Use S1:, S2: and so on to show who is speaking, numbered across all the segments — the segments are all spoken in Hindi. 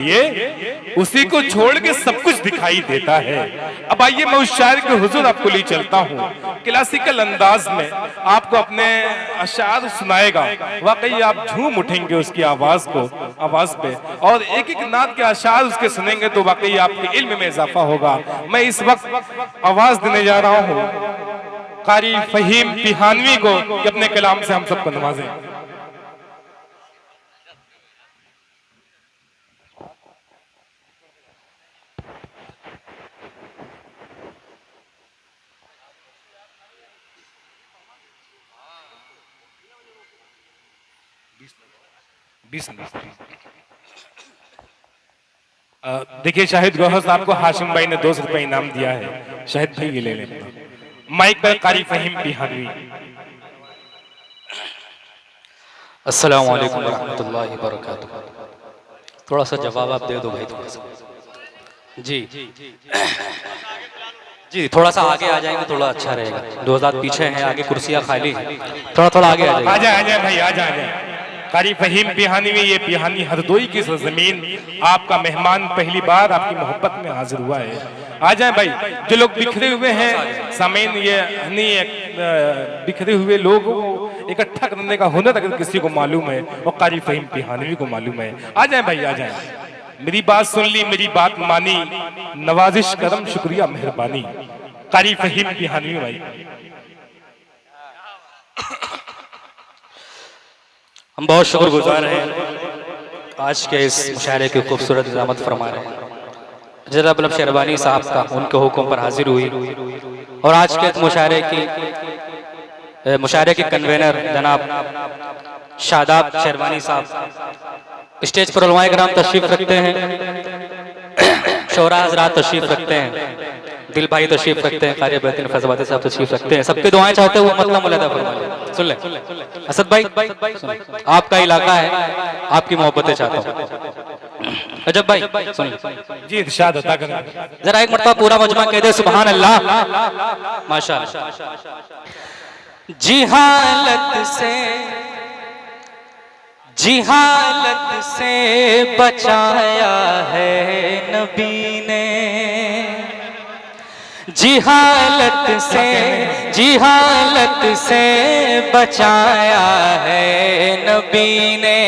S1: ये उसी को छोड़ के सब कुछ दिखाई देता है। अब आइए मैं उस शायर के हुजूर आपको ले चलता हूँ, क्लासिकल अंदाज में आपको अपने अशार सुनाएगा। वाकई आप झूम उठेंगे उसकी आवाज पे, और एक एक नात के अशार उसके सुनेंगे तो वाकई आपके इल्म में इजाफा होगा। मैं इस वक्त आवाज देने जा रहा हूँ कारी फहीम पिहानवी को कि अपने कलाम से हम सबको नवाजें। देखिए शाहिद गौहर साहब को हाशिम भाई ने 200 रुपए इनाम दिया है। शाहिद भाई ये ले लें माइक पर कारी फहीम पिहानवी।
S2: अस्सलाम वालेकुम रहमतुल्लाहि व बरकातुहू। थोड़ा सा जवाब आप दे दो भाई, थोड़ा सा जी जी थोड़ा सा आगे आ जाएंगे थोड़ा अच्छा रहेगा। 2000 पीछे हैं, आगे कुर्सियां खाली हैं, थोड़ा आगे आ जाए।
S1: आ जाए भाई, आ जाए। कारी फहीम पिहानवी, ये पिहानी हरदोई की सरजमीन, आपका मेहमान पहली बार आपकी मोहब्बत में हाजिर हुआ है। आ जाए भाई। जो लोग बिखरे हुए हैं सामीन, ये बिखरे हुए लोग इकट्ठा करने का हुनर अगर किसी को मालूम है वो कारी फहीम पिहानवी को मालूम है। आ जाए भाई, आ जाए। मेरी बात सुन ली, मेरी बात मानी, नवाजिश करम शुक्रिया मेहरबानी। कारी फहीम पिहानवी भाई।
S2: हम बहुत शुक्रगुजार हैं आज के इस मुशायरे की खूबसूरत निज़ामत फरमा रहे हैं जनाब मतलब शेरवानी साहब का, उनके हुक्म पर हाजिर हुई। और आज के मुशायरे के कन्वेनर जनाब शादाब शेरवानी साहब स्टेज पर उलमाए किराम तशरीफ रखते हैं, शोरा हज़रात तशरीफ रखते हैं, दिल भाई तशरीफ रखते हैं, कारी बेहतरीन फैज़ाबादी साहब तशरीफ रखते हैं। सबके दुआएं चाहते हैं वो मतलब मुलादा फरमा ले। सुन ले असद भाई, आपका इलाका है, आपकी मोहब्बतें चाहता हूँ। अजब भाई सुन
S1: जी, इरशाद अता करें।
S2: जरा एक मरतबा पूरा मजमा कह दे सुभान अल्लाह माशाअल्लाह। जिहालत से बचाया है नबी ने, जिहालत से बचाया है नबी ने,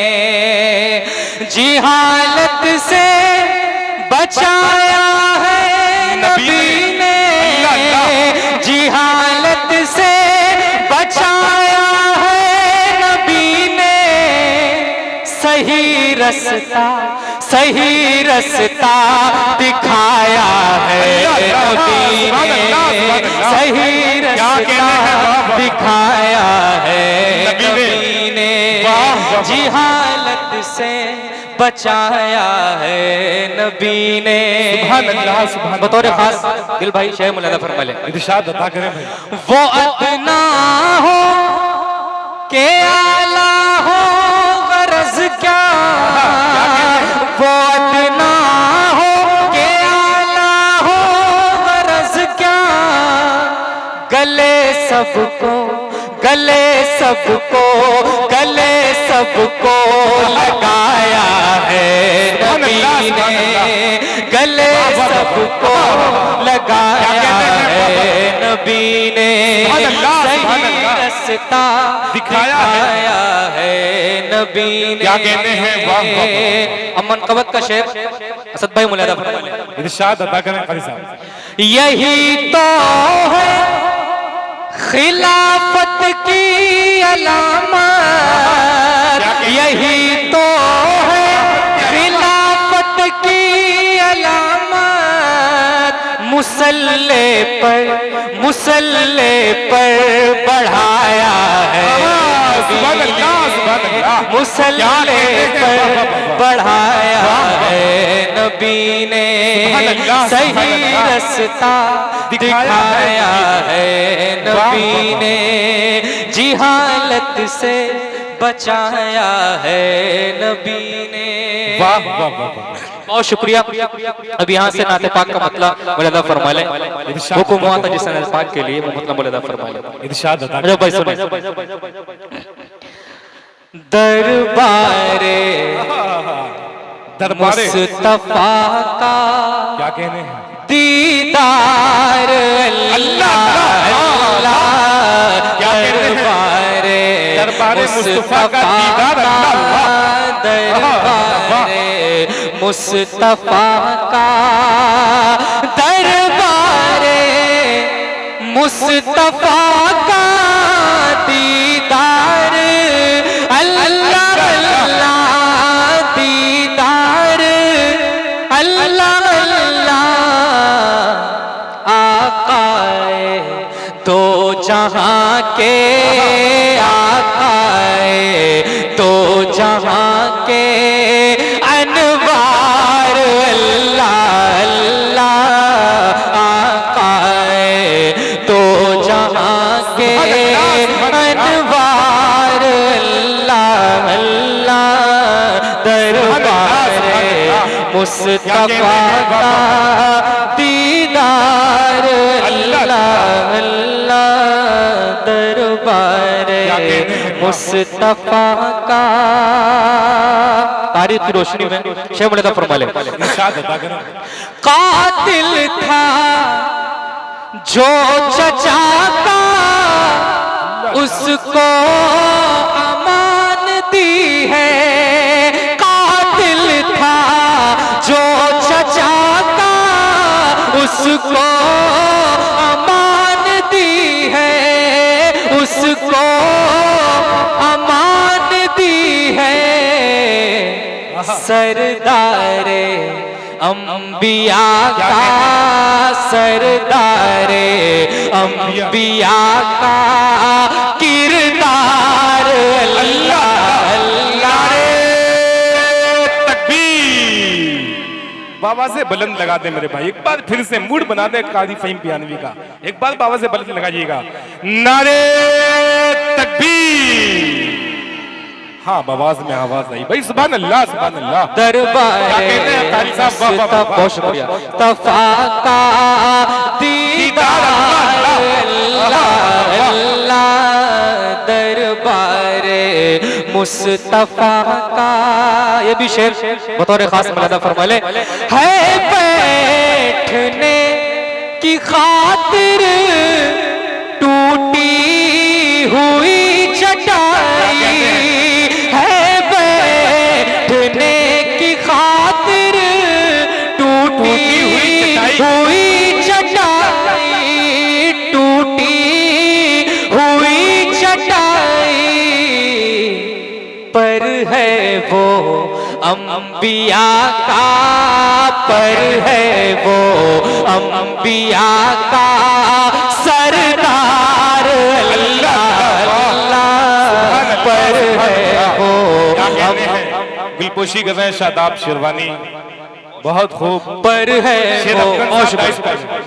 S2: जिहालत से बचाया है नबी ने, जिहालत से बचाया है नबी ने, सही रास्ता दिखाया है नबी ने, सही रास्ता दिखाया है नबी ने, जिहालत से बचाया है नबी ने। बतौर खास दिल भाई शेर मुलादा फरमा ले।
S1: इरशाद अता करें भाई।
S2: वो अपना हो के आला हो गरज क्या, वो अपना हो के आला हो गरज क्या, गले सबको लगाया है नबी ने, गले सबको लगाया है नबी ने, सही रास्ता दिखाया है नबी ने।
S1: क्या कहते हैं? वाह।
S2: अमन कवत का शेर असद भाई मुलादा फरमा ले।
S1: इरशाद अता करें कारी साहब।
S2: यही तो है खिलाफत की अलामत, यही तो है खिलाफत की अलामत, मुसल्ले पर बढ़ाया है, मुसल्ले पर बढ़ाया है नबी ने, सही रास्ता दिखाया है नबी ने, जिहालत से बचाया है नबी ने।
S1: वाह वाह वाह,
S2: बहुत शुक्रिया। अब यहाँ से नाते पाक का मतलब मुलादा फरमा ले। हुक्म हुआ था जिस नाते पाक के लिए वो मतलब मुलादा फरमा ले।
S1: इरशाद अता
S2: भाई सुने। दरबारे
S1: दरबारे
S2: मुस्तफा का
S1: क्या कहने हैं
S2: दीदार अल्लाह अल्लाह
S1: क्या कहते हैं? दरबारे मुस्तफा का दीदार अल्लाह
S2: दरबारे मुस्तफा का दरबारे मुस्तफा का दीदार अल्लाह अल्लाह दीदार अल्लाह अल्लाह आकाए तो जहां के आकाए तो जहां के अनवार अल्लाह अल्लाह आकाए तो जहां के अनवार अल्लाह अल्लाह दरबारे मुस्तफा का दीदार अल्लाह अल्लाह दरबारे मुस्तफा का। तारीख की रोशनी में शेख मुल्ला फरमा ले
S1: इरशाद अदा करें।
S2: कातिल था जो चचा का उसको अमान दी है। कातिल था जो चचा का उसको अमान दी है उसको अमान दी है। सरदारे अंबिया का सरदारे अंबिया का किरदार अल्लाह अल्लाह
S1: तकबीर। बाबा से बुलंद लगा दे मेरे भाई, एक बार फिर से मूड बना दे काजी फहीम पियानवी का, एक बार बाबा से बुलंद लगाइएगा, नारे तकबीर। हाँ आवाज में आवाज आई भाई, सुभान अल्लाह सुभान अल्लाह।
S2: दरबारे बहुत शुक्रिया तफा का दीदार अल्लाह अल्लाह दरबारे मुस्तफा का। ये भी शेर बतौर खास मलादा फरमा ले। है बैठने की खातिर टूटी हुई चटाई है बैठने की खातिर टूटी हुई चटाई टूटी हुई चटाई पर है वो अंबिया का पर है वो अंबिया का सरदार अल्लाह अल्लाह पर है वो
S1: गुलपोशी गज़ल शादाब शेरवानी बहुत खूब।
S2: पर है वो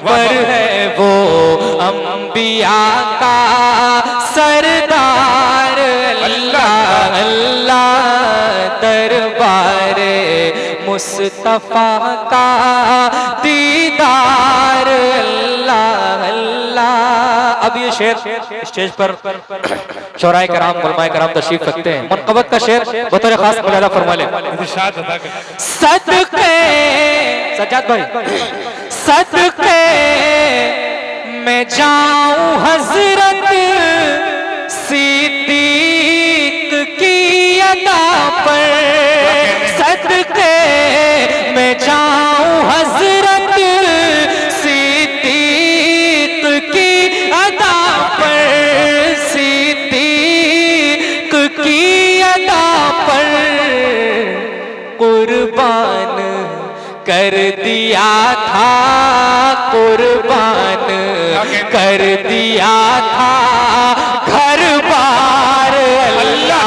S2: पर है वो अंबिया का सरदार अल्लाह अल्लाह दरबारे मुस्तफा का दीदार अल्लाह अल्लाह। अब ये शेर स्टेज पर शौराए कराम उलमाए कराम तशरीफ रखते हैं। मुनक़बत का शेर बतौर खास मौलाना फरमा ले। सदके सज्जाद भाई सदके मैं जाऊं हजरत सिद्दीक की अदा पर सदके मैं जाऊं हजरत सिद्दीक की अदा पर सिद्दीक की अदा पर कुर्बान कर दिया था कुर्बान कर दिया था घर बार अल्लाह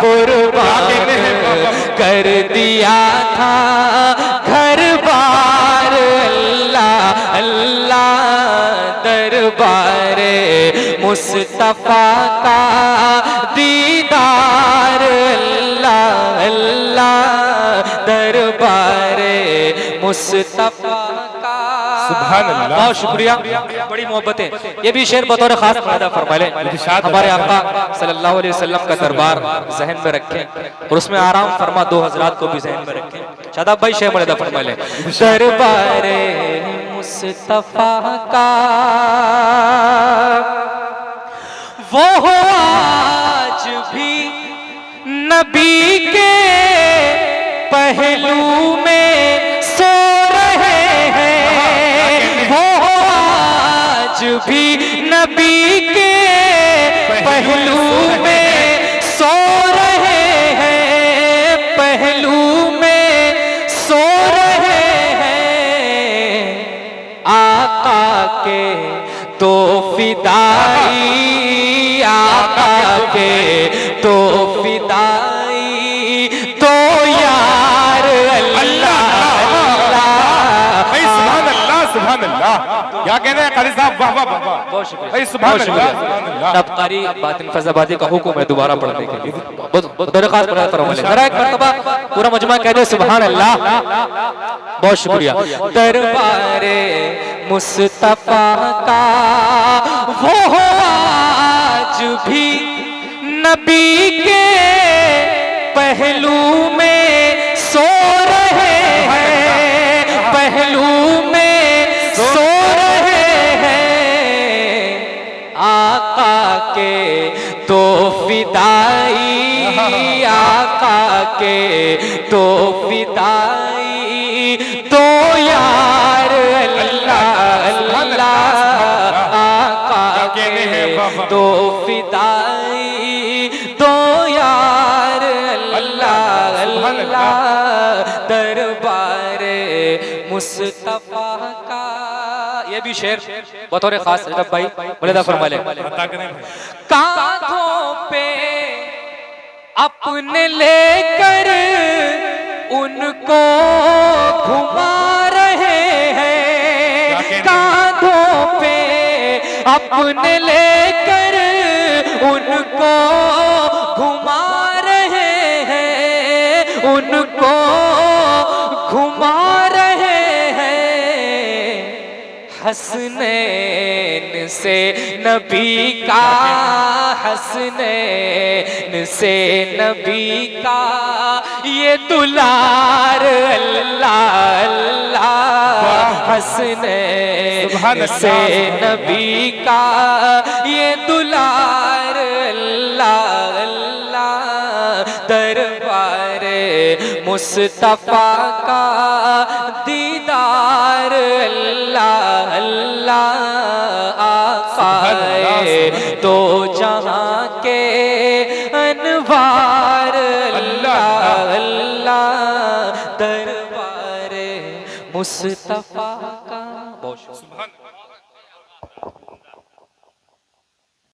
S2: कुर्बान कर दिया था घर बार अल्लाह अल्लाह दरबारे मुस्तफा का दीदार अल्लाह अल्लाह दरबारे मुस्तफा का
S1: सुभान अल्लाह।
S2: बहुत शुक्रिया, बड़ी मोहब्बतें। ये भी शेर बतौर खास मुलादा फरमा लें, हमारे आका सल्लल्लाहु अलैहि वसल्लम का दरबार जहन में रखें और उसमें आराम फरमा दो हजरात को भी जहन में रखें। शादाब भाई शेर मुलादा फरमा लें। दरबार मुस्तफा का वो हो आज भी नबी के पहलू में सो रहे हैं, वो आज भी नबी के पहलू में सो रहे हैं, पहलू में सो रहे हैं। आका के तो फिदाई, आका के तो फिदाई, तो यार अल्लाह
S1: सुभान अल्लाह। क्या कहते हैं कारी साहब, वाह वाह वाह।
S2: बहुत शुक्रिया,
S1: भाई सुभान अल्लाह।
S2: नबकारी बातिन फैजाबादी का हुक्म है दोबारा पढ़ने के लिए, बहुत दरखास्त पढ़ा फरमा लें। जरा एक मर्तबा पूरा मजमा कह दे सुभान अल्लाह। बहुत शुक्रिया। दरबारे मुस्तफा का वो हो आज भी नबी के पहलू में सो रहे हैं, पहलू में सो रहे हैं। आका के तो फिदाई, आका के तो फिदाई, तो यार अल्लाह अल्लाह। आका के तो फिदाई, तो यार अल्लाह अल्लाह। दरबार मुस्तफा का, ये भी शेर बतौर खास रजब भाई मुलादा फरमा ले। कांधों पे अपने लेकर उनको घुमा रहे हैं, कांधों पे अपने लेकर उनको घुमा रहे हैं, उनको घुमा रहे हैं। हसनैन से नबी का, हसनैन से नबी का ये दुलार अल्लाह अल्लाह। हसनैन से नबी का ये दुलार अल्लाह अल्लाह। दरबार मुस्तफा का दीदार अल्लाह अल्लाह। आकाए तो जहां के अनवार अल्लाह अल्लाह। दरबार मुस्तफा का